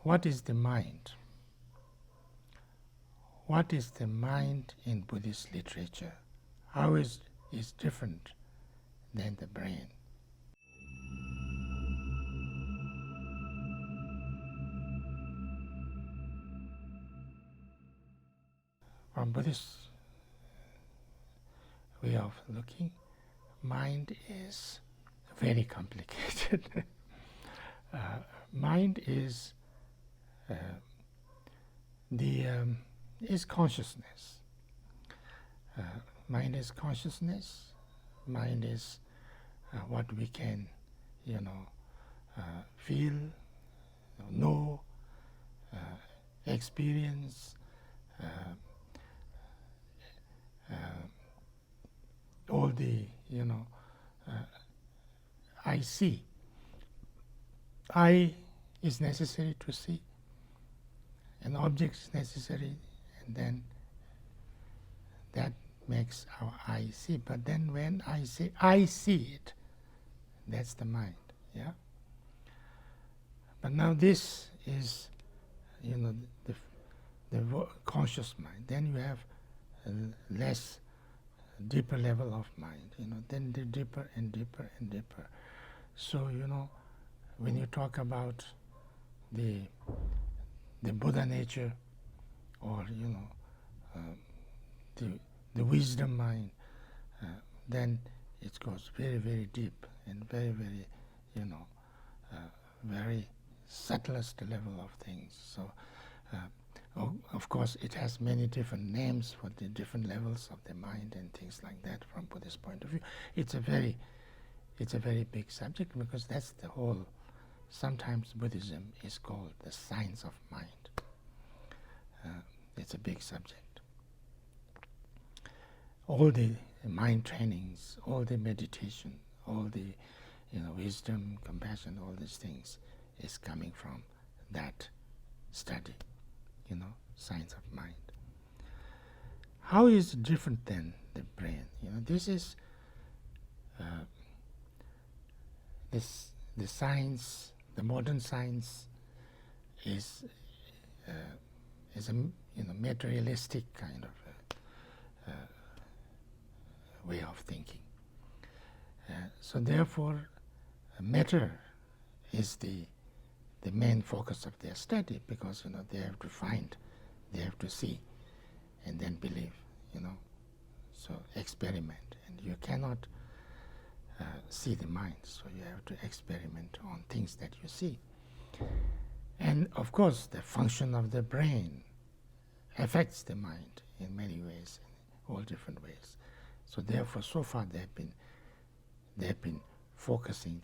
what is the mind? What is the mind in Buddhist literature? How is different than the brain? From Buddhist way of looking, mind is very complicated. Mind is is consciousness. Mind is consciousness. Mind is what we can, feel, know, experience. All the, I see. I is necessary to see. An object is necessary, and then that makes our eye see. But then when I say I see it, that's the mind. Yeah. But now this is, the conscious mind. Then you have a less deeper level of mind. Then the deeper and deeper and deeper. So when you talk about the Buddha nature, or the wisdom mind, then it goes very, very deep and very, very, very subtlest level of things. So, of course, it has many different names for the different levels of the mind and things like that. From Buddhist point of view, it's a very big subject, because that's the whole. Sometimes Buddhism is called the science of mind. It's a big subject. All the mind trainings, all the meditation, all the wisdom, compassion, all these things is coming from that study, science of mind. How is it different than the brain? This is the science. The modern science is a materialistic kind of way of thinking. So therefore, matter is the main focus of their study, because they have to find, they have to see, and then believe. So experiment, and you cannot see the mind, so you have to experiment on things that you see. And of course, the function of the brain affects the mind in many ways, in all different ways. So therefore, so far they've been focusing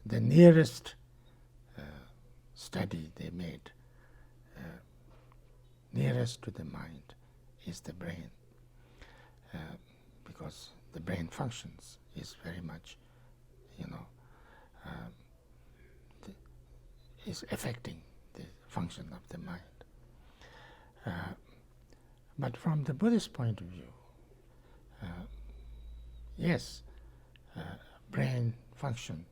the nearest study they made, nearest to the mind, is the brain, because the brain functions is very much, is affecting the function of the mind. But from the Buddhist point of view, yes, brain function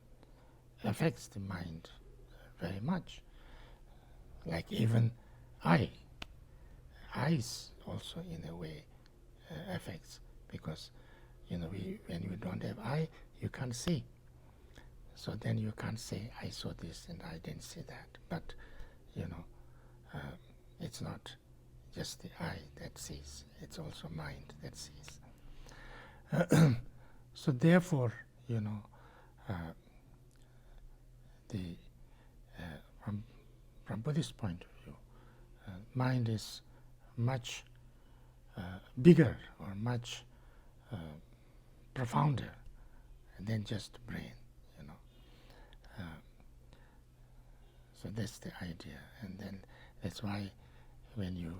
affects the mind very much. Like even eyes also in a way affects, because when you don't have eye, you can't see. So then you can't say, I saw this and I didn't see that. But, it's not just the eye that sees, it's also mind that sees. So therefore, from Buddhist point of view, mind is much bigger or much profounder than just brain, so that's the idea. And then that's why when you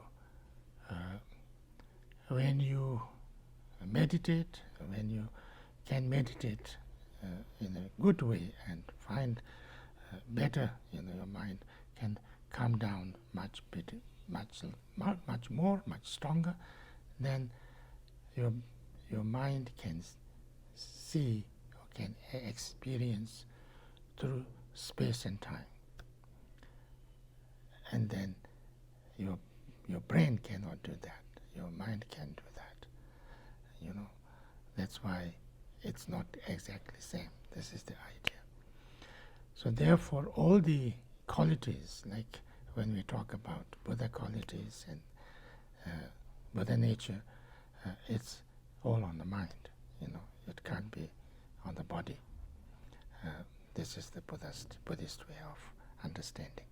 meditate, when you can meditate in a good way and find better, your mind can come down much better, much more, much stronger, then your mind can see or can experience through space and time. and then your brain cannot do that. Your mind can do that. You know, that's why it's not exactly same. This is the idea. So therefore, all the qualities, like when we talk about Buddha qualities and Buddha nature, it's all on the mind. You know, it can't be on the body. This is the Buddhist way of understanding.